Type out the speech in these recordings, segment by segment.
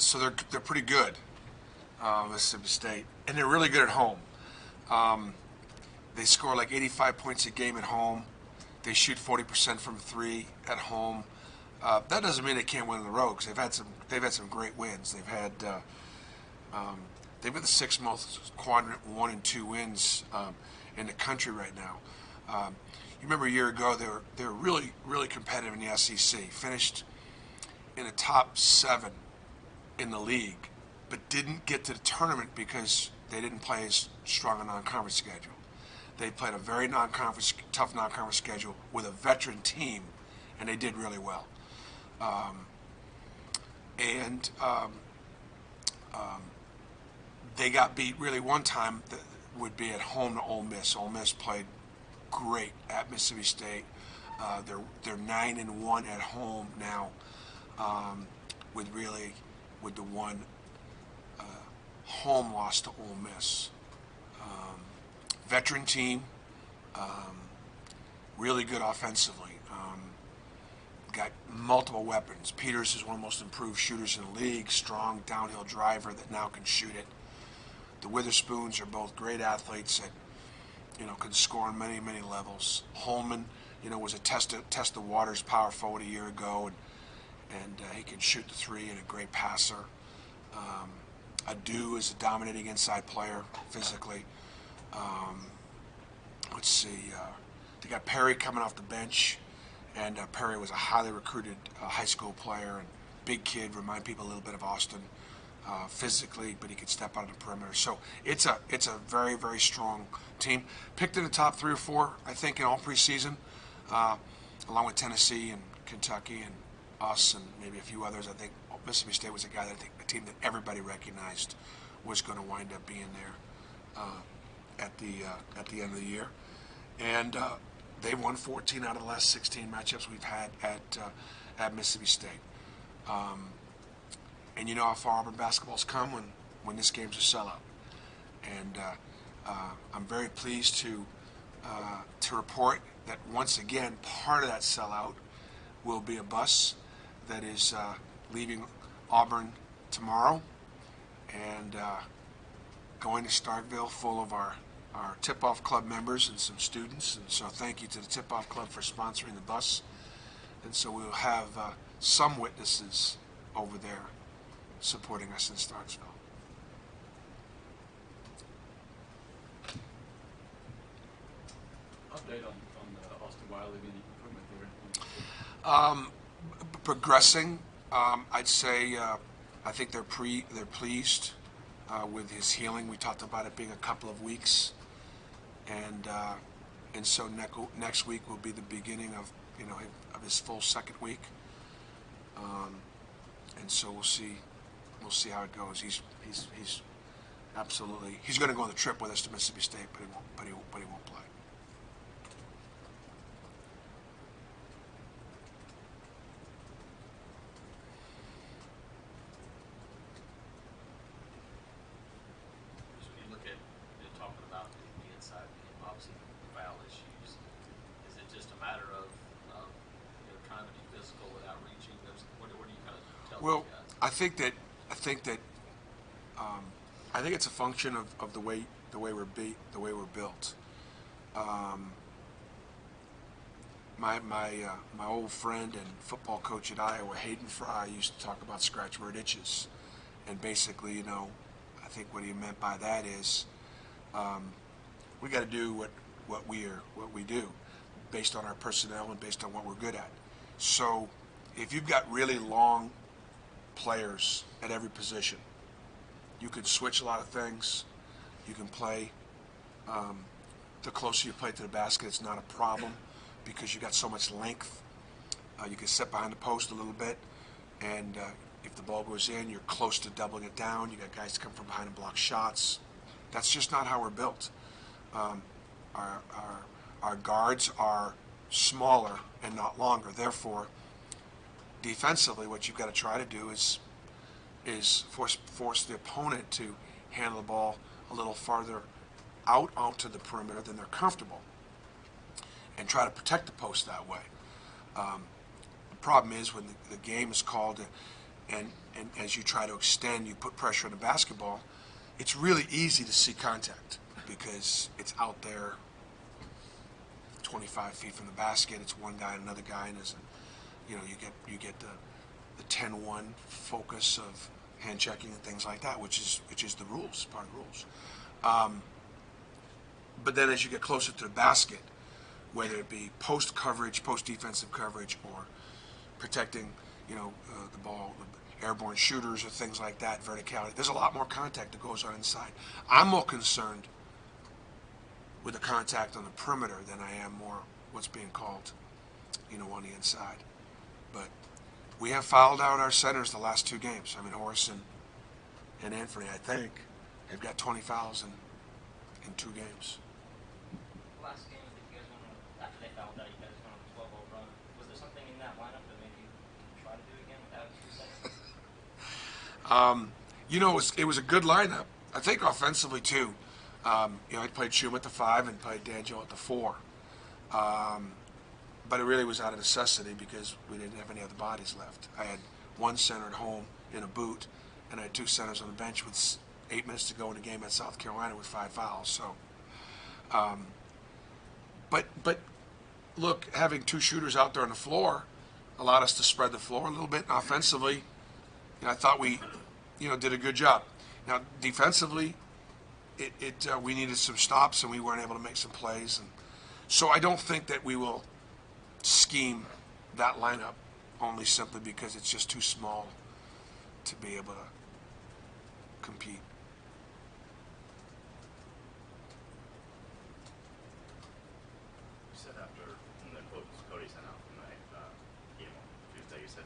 So they're pretty good, Mississippi State, and they're really good at home. Um, they score like 85 points a game at home. They shoot 40% from three at home. That doesn't mean they can't win on the road because they've had some great wins. Um, they've got the sixth most quadrant 1 and 2 wins in the country right now. You remember a year ago they were really competitive in the SEC. Finished in the top 7 in the league, but didn't get to the tournament because they didn't play as strong a non-conference schedule. They played a very tough non-conference schedule with a veteran team, and they did really well. Um, and they got beat really one time that would be at home to Ole Miss. Ole Miss played great at Mississippi State. They're 9-1 at home now, with the one home loss to Ole Miss. Veteran team, um, really good offensively. Got multiple weapons. Peters is one of the most improved shooters in the league. Strong downhill driver that now can shoot it. The Witherspoons are both great athletes that can score on many levels. Holman, was a test the waters power forward a year ago, and he can shoot the three and a great passer. Adu is a dominating inside player physically. Um, let's see. They got Perry coming off the bench, and Perry was a highly recruited high school player and big kid. Remind people a little bit of Austin physically, but he could step out of the perimeter. So it's a very strong team. Picked in the top 3 or 4, I think, in all preseason, along with Tennessee and Kentucky and us and maybe a few others. I think Mississippi State was a team that everybody recognized was going to wind up being there at the end of the year, and they've won 14 out of the last 16 matchups we've had at Mississippi State. And you know how far Auburn basketball's come when this game's a sellout, and I'm very pleased to report that once again part of that sellout will be a bus that is leaving Auburn tomorrow and going to Starkville full of our tip-off club members and some students. And so thank you to the tip-off club for sponsoring the bus. And so we'll have some witnesses over there supporting us in Starksville. Update on the Austin Wiley, any improvement there? Progressing. I'd say I think they're pleased with his healing. We talked about it being a couple of weeks, and so next week will be the beginning of his full second week, and so we'll see how it goes. He's absolutely going to go on the trip with us to Mississippi State, but he won't play. Well, I think it's a function of the way we're built. My old friend and football coach at Iowa, Hayden Fry, used to talk about scratch where it itches, and basically, I think what he meant by that is we got to do what we do, based on our personnel and based on what we're good at. So, if you've got really long players at every position, you can switch a lot of things. You can play. The closer you play to the basket, it's not a problem because you got so much length. You can sit behind the post a little bit, and if the ball goes in, you're close to doubling it down. You got guys to come from behind and block shots. That's just not how we're built. Our guards are smaller and not longer. Therefore, defensively, what you've got to try to do is force the opponent to handle the ball a little farther out onto the perimeter than they're comfortable, and try to protect the post that way. The problem is when the game is called and as you try to extend, you put pressure on the basketball, it's really easy to see contact because it's out there 25 feet from the basket. It's one guy and another guy, and you get the 10-1 focus of hand checking and things like that, which is the rules, part of the rules. But then as you get closer to the basket, whether it be post coverage, post defensive coverage, or protecting, the ball, the airborne shooters or things like that, verticality, there's a lot more contact that goes on inside. I'm more concerned with the contact on the perimeter than I am more what's being called, on the inside. But we have fouled out our centers the last 2 games. I mean, Horace and Anthony, I think, have got 20 fouls in 2 games. Last game that you guys went on, after they fouled out, you guys went on a 12-0 run. Was there something in that lineup that made you try to do it again without 2 seconds? It was a good lineup. I think offensively too. I played Shum at the 5 and played D'Angelo at the 4. But it really was out of necessity because we didn't have any other bodies left. I had 1 center at home in a boot, and I had 2 centers on the bench with 8 minutes to go in the game at South Carolina with 5 fouls. So, but look, having 2 shooters out there on the floor allowed us to spread the floor a little bit. And offensively, I thought we, did a good job. Now, defensively, we needed some stops and we weren't able to make some plays, and so I don't think that we will scheme that lineup only simply because it's just too small to be able to compete. You said after the quote Cody sent out from the game on Tuesday, you said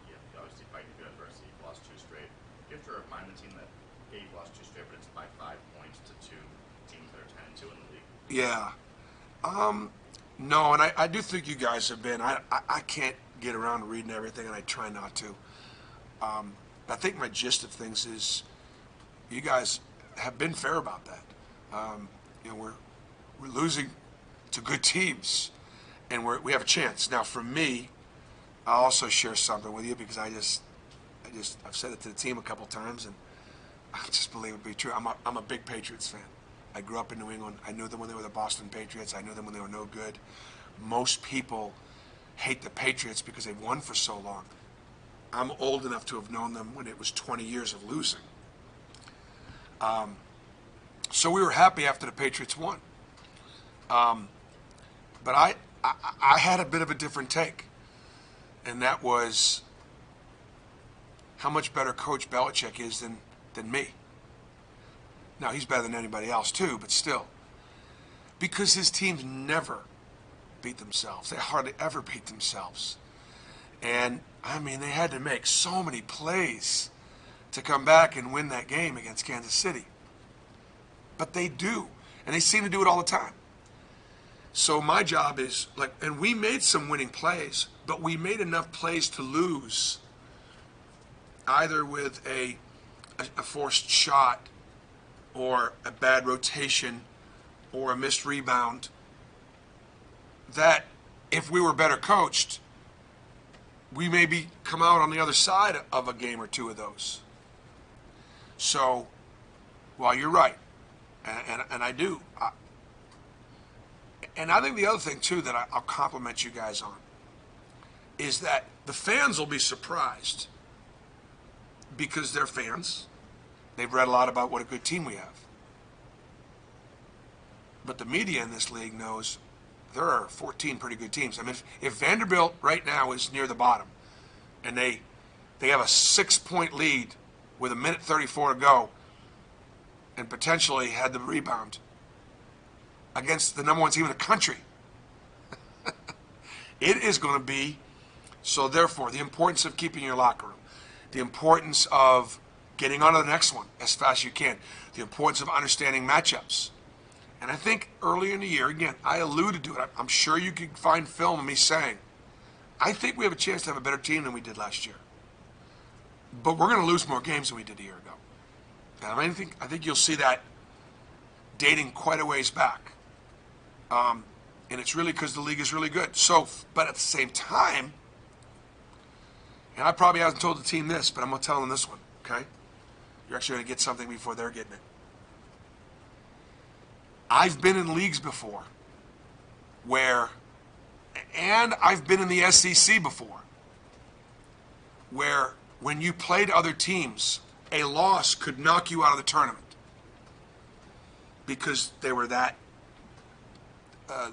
you obviously fighting good adversity, you've lost 2 straight. You have to remind the team that you've lost 2 straight, but it's by 5 points to 2 teams that are 10-2 in the league. Yeah. No, and I do think you guys have been. I can't get around to reading everything, and I try not to. I think my gist of things is you guys have been fair about that. We're losing to good teams, and we have a chance. Now, for me, I'll also share something with you because I've said it to the team a couple times, and I just believe it to be true. I'm a big Patriots fan. I grew up in New England. I knew them when they were the Boston Patriots. I knew them when they were no good. Most people hate the Patriots because they've won for so long. I'm old enough to have known them when it was 20 years of losing. So we were happy after the Patriots won. But I had a bit of a different take, and that was how much better Coach Belichick is than me. Now, he's better than anybody else, too, but still. Because his teams never beat themselves. They hardly ever beat themselves. And, they had to make so many plays to come back and win that game against Kansas City. But they do. And they seem to do it all the time. So my job is, and we made some winning plays, but we made enough plays to lose, either with a forced shot, or a bad rotation, or a missed rebound, that if we were better coached, we maybe come out on the other side of a game or 2 of those. So, while you're right, and I do, and I think the other thing too that I'll compliment you guys on is that the fans will be surprised because they're fans. They've read a lot about what a good team we have. But the media in this league knows there are 14 pretty good teams. If Vanderbilt right now is near the bottom and they have a 6-point lead with 1:34 to go and potentially had the rebound against the number 1 team in the country, it is going to be, so therefore, the importance of keeping your locker room, the importance of getting on to the next one as fast as you can, the importance of understanding matchups. And I think early in the year, again, I alluded to it. I'm sure you could find film of me saying, I think we have a chance to have a better team than we did last year. But we're going to lose more games than we did a year ago. And I think you'll see that dating quite a ways back. And it's really because the league is really good. So, but at the same time, And I probably haven't told the team this, but I'm going to tell them this one, okay? You're actually going to get something before they're getting it. I've been in leagues before and I've been in the SEC before, where when you played other teams, a loss could knock you out of the tournament because they were that,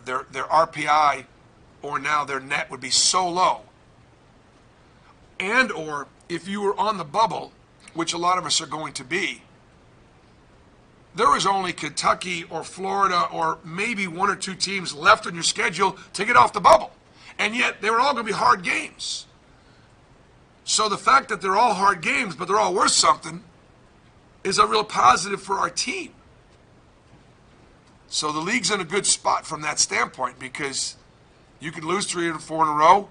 their RPI or now their net would be so low. And or if you were on the bubble, which a lot of us are going to be, there was only Kentucky or Florida or maybe one or two teams left on your schedule to get off the bubble. And yet they were all going to be hard games. So the fact that they're all hard games, but they're all worth something, is a real positive for our team. So the league's in a good spot from that standpoint because you could lose 3 or 4 in a row,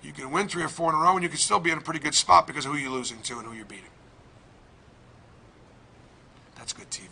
you can win 3 or 4 in a row, and you can still be in a pretty good spot because of who you're losing to and who you're beating. That's good TV.